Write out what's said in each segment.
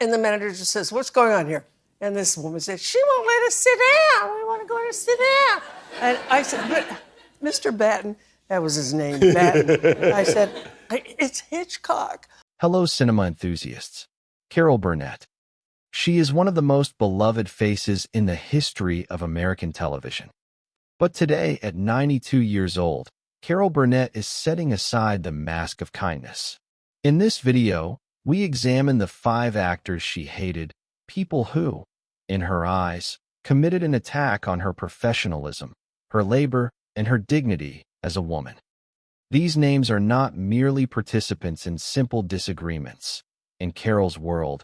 And the manager just says, "What's going on here?" And this woman says, "She won't let us sit down. We want to go to sit down." And I said, "But Mr. Batten," that was his name, Batten. I said, "It's Hitchcock." Hello, cinema enthusiasts. Carol Burnett. She is one of the most beloved faces in the history of American television. But today, at 92 years old, Carol Burnett is setting aside the mask of kindness. In this video, we examine the 5 actors she hated, people who, in her eyes, committed an attack on her professionalism, her labor, and her dignity as a woman. These names are not merely participants in simple disagreements. In Carol's world,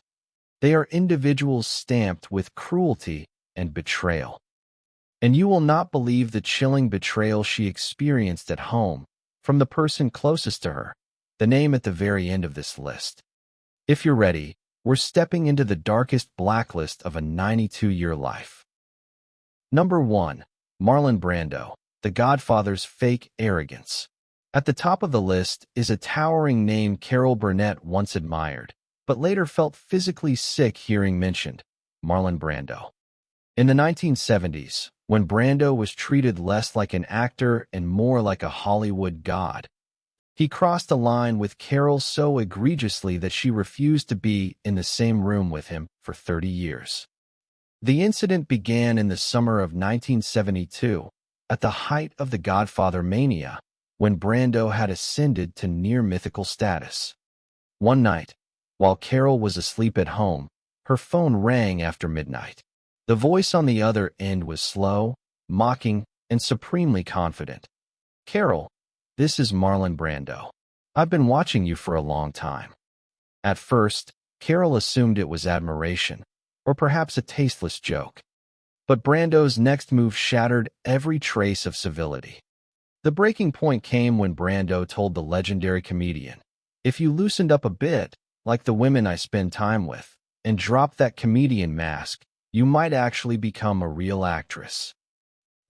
they are individuals stamped with cruelty and betrayal. And you will not believe the chilling betrayal she experienced at home from the person closest to her, the name at the very end of this list. If you're ready, we're stepping into the darkest blacklist of a 92-year life. Number 1. Marlon Brando, The Godfather's fake arrogance. At the top of the list is a towering name Carol Burnett once admired, but later felt physically sick hearing mentioned, Marlon Brando. In the 1970s, when Brando was treated less like an actor and more like a Hollywood god, he crossed a line with Carol so egregiously that she refused to be in the same room with him for 30 years. The incident began in the summer of 1972, at the height of the Godfather mania, when Brando had ascended to near-mythical status. One night, while Carol was asleep at home, her phone rang after midnight. The voice on the other end was slow, mocking, and supremely confident. "Carol, this is Marlon Brando. I've been watching you for a long time." At first, Carol assumed it was admiration, or perhaps a tasteless joke. But Brando's next move shattered every trace of civility. The breaking point came when Brando told the legendary comedian, "If you loosened up a bit, like the women I spend time with, and dropped that comedian mask, you might actually become a real actress."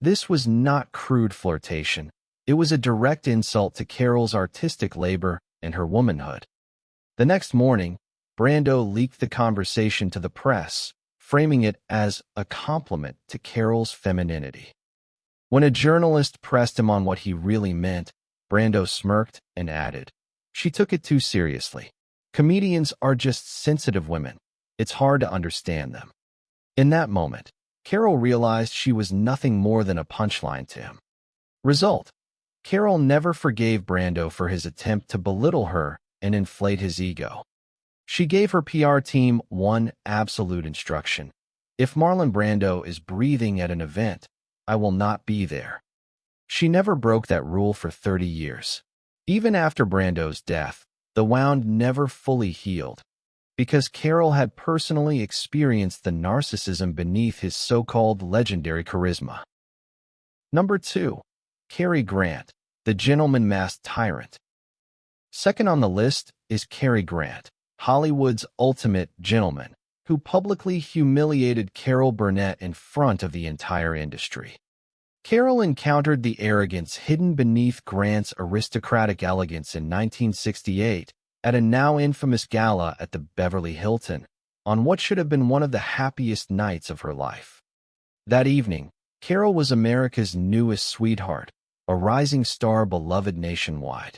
This was not crude flirtation. It was a direct insult to Carol's artistic labor and her womanhood. The next morning, Brando leaked the conversation to the press, framing it as a compliment to Carol's femininity. When a journalist pressed him on what he really meant, Brando smirked and added, "She took it too seriously. Comedians are just sensitive women. It's hard to understand them." In that moment, Carol realized she was nothing more than a punchline to him. Result: Carol never forgave Brando for his attempt to belittle her and inflate his ego. She gave her PR team one absolute instruction: if Marlon Brando is breathing at an event, I will not be there. She never broke that rule for 30 years. Even after Brando's death, the wound never fully healed, because Carol had personally experienced the narcissism beneath his so-called legendary charisma. Number 2. Cary Grant, the gentleman masked tyrant. Second on the list is Cary Grant, Hollywood's ultimate gentleman, who publicly humiliated Carol Burnett in front of the entire industry. Carol encountered the arrogance hidden beneath Grant's aristocratic elegance in 1968 at a now infamous gala at the Beverly Hilton, on what should have been one of the happiest nights of her life. That evening, Carol was America's newest sweetheart, a rising star beloved nationwide.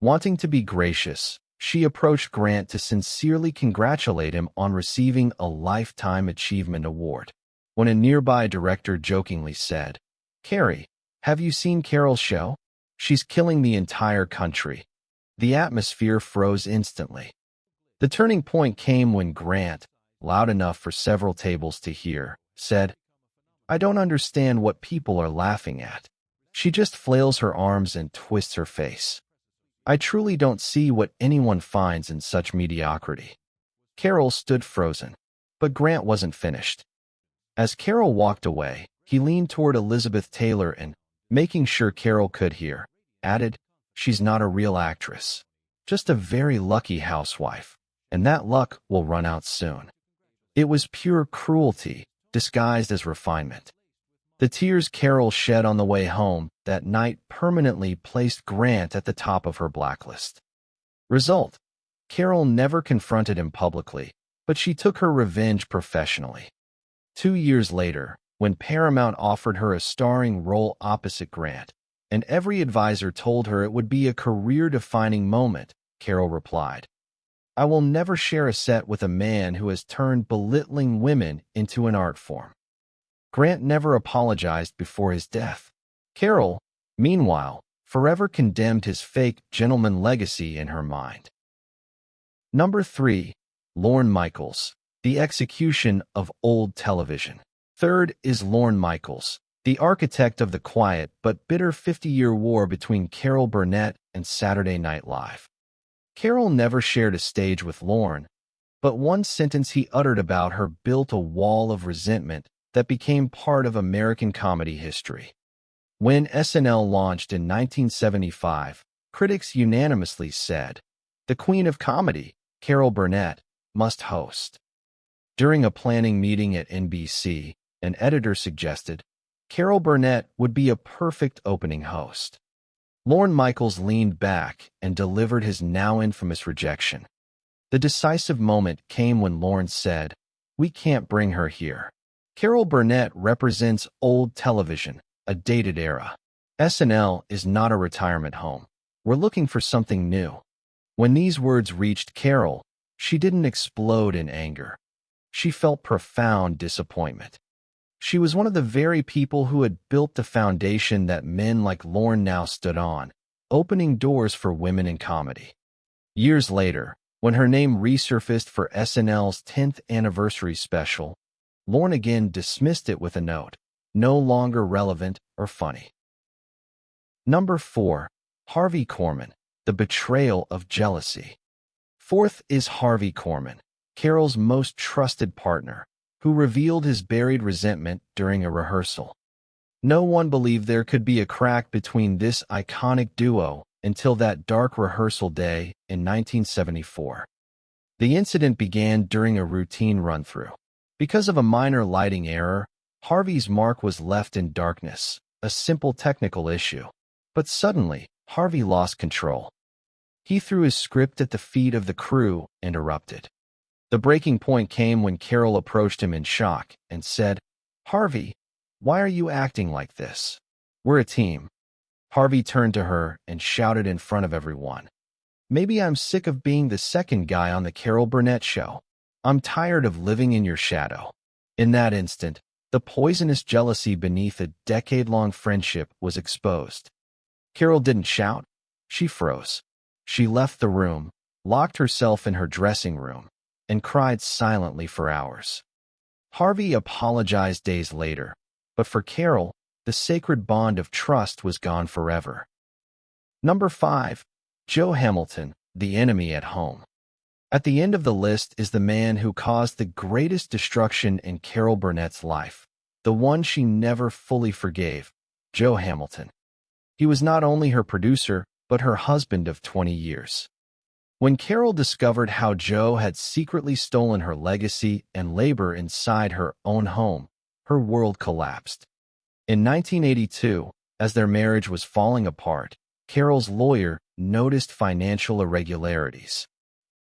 Wanting to be gracious, she approached Grant to sincerely congratulate him on receiving a Lifetime Achievement Award, when a nearby director jokingly said, "Cary, have you seen Carol's show? She's killing the entire country." The atmosphere froze instantly. The turning point came when Grant, loud enough for several tables to hear, said, "I don't understand what people are laughing at. She just flails her arms and twists her face. I truly don't see what anyone finds in such mediocrity." Carol stood frozen, but Grant wasn't finished. As Carol walked away, he leaned toward Elizabeth Taylor and, making sure Carol could hear, added, "She's not a real actress. Just a very lucky housewife, and that luck will run out soon." It was pure cruelty, disguised as refinement. The tears Carol shed on the way home that night permanently placed Grant at the top of her blacklist. Result: Carol never confronted him publicly, but she took her revenge professionally. 2 years later, when Paramount offered her a starring role opposite Grant, and every advisor told her it would be a career-defining moment, Carol replied, "I will never share a set with a man who has turned belittling women into an art form." Grant never apologized before his death. Carol, meanwhile, forever condemned his fake gentleman legacy in her mind. Number 3. Lorne Michaels, the execution of old television. Third is Lorne Michaels, the architect of the quiet but bitter 50-year war between Carol Burnett and Saturday Night Live. Carol never shared a stage with Lorne, but one sentence he uttered about her built a wall of resentment that became part of American comedy history. When SNL launched in 1975, critics unanimously said, "The Queen of Comedy, Carol Burnett, must host." During a planning meeting at NBC, an editor suggested Carol Burnett would be a perfect opening host. Lorne Michaels leaned back and delivered his now infamous rejection. The decisive moment came when Lorne said, "We can't bring her here. Carol Burnett represents old television, a dated era. SNL is not a retirement home. We're looking for something new." When these words reached Carol, she didn't explode in anger. She felt profound disappointment. She was one of the very people who had built the foundation that men like Lorne now stood on, opening doors for women in comedy. Years later, when her name resurfaced for SNL's 10th anniversary special, Lorne again dismissed it with a note, "No longer relevant or funny." Number 4. Harvey Korman, the betrayal of jealousy. Fourth is Harvey Korman, Carol's most trusted partner, who revealed his buried resentment during a rehearsal. No one believed there could be a crack between this iconic duo until that dark rehearsal day in 1974. The incident began during a routine run-through. Because of a minor lighting error, Harvey's mark was left in darkness, a simple technical issue. But suddenly, Harvey lost control. He threw his script at the feet of the crew and erupted. The breaking point came when Carol approached him in shock and said, "Harvey, why are you acting like this? We're a team." Harvey turned to her and shouted in front of everyone, "Maybe I'm sick of being the second guy on the Carol Burnett show. I'm tired of living in your shadow." In that instant, the poisonous jealousy beneath a decade-long friendship was exposed. Carol didn't shout. She froze. She left the room, locked herself in her dressing room, and cried silently for hours. Harvey apologized days later, but for Carol, the sacred bond of trust was gone forever. Number 5. Joe Hamilton, the enemy at home. At the end of the list is the man who caused the greatest destruction in Carol Burnett's life, the one she never fully forgave, Joe Hamilton. He was not only her producer, but her husband of 20 years. When Carol discovered how Joe had secretly stolen her legacy and labor inside her own home, her world collapsed. In 1982, as their marriage was falling apart, Carol's lawyer noticed financial irregularities.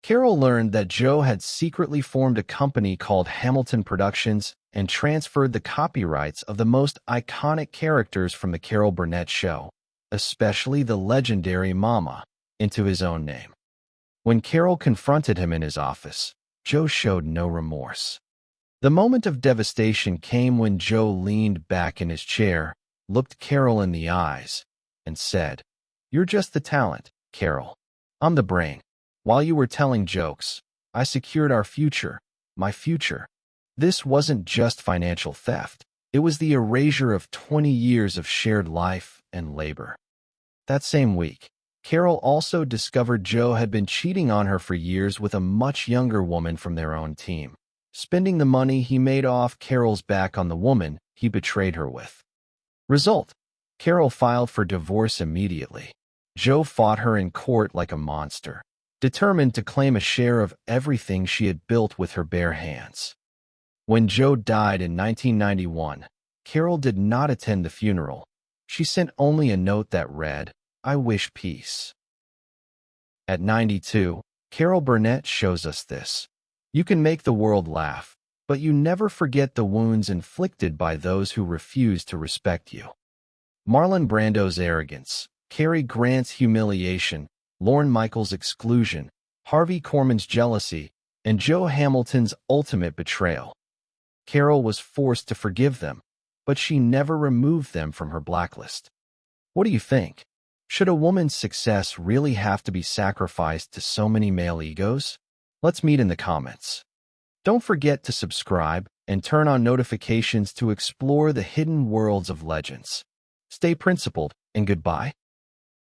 Carol learned that Joe had secretly formed a company called Hamilton Productions and transferred the copyrights of the most iconic characters from the Carol Burnett show, especially the legendary Mama, into his own name. When Carol confronted him in his office, Joe showed no remorse. The moment of devastation came when Joe leaned back in his chair, looked Carol in the eyes, and said, "You're just the talent, Carol. I'm the brain. While you were telling jokes, I secured our future, my future." This wasn't just financial theft. It was the erasure of 20 years of shared life and labor. That same week, Carol also discovered Joe had been cheating on her for years with a much younger woman from their own team, spending the money he made off Carol's back on the woman he betrayed her with. Result: Carol filed for divorce immediately. Joe fought her in court like a monster, determined to claim a share of everything she had built with her bare hands. When Joe died in 1991, Carol did not attend the funeral. She sent only a note that read, "I wish peace." At 92, Carol Burnett shows us this. You can make the world laugh, but you never forget the wounds inflicted by those who refuse to respect you. Marlon Brando's arrogance, Cary Grant's humiliation, Lorne Michaels' exclusion, Harvey Korman's jealousy, and Joe Hamilton's ultimate betrayal. Carol was forced to forgive them, but she never removed them from her blacklist. What do you think? Should a woman's success really have to be sacrificed to so many male egos? Let's meet in the comments. Don't forget to subscribe and turn on notifications to explore the hidden worlds of legends. Stay principled, and goodbye.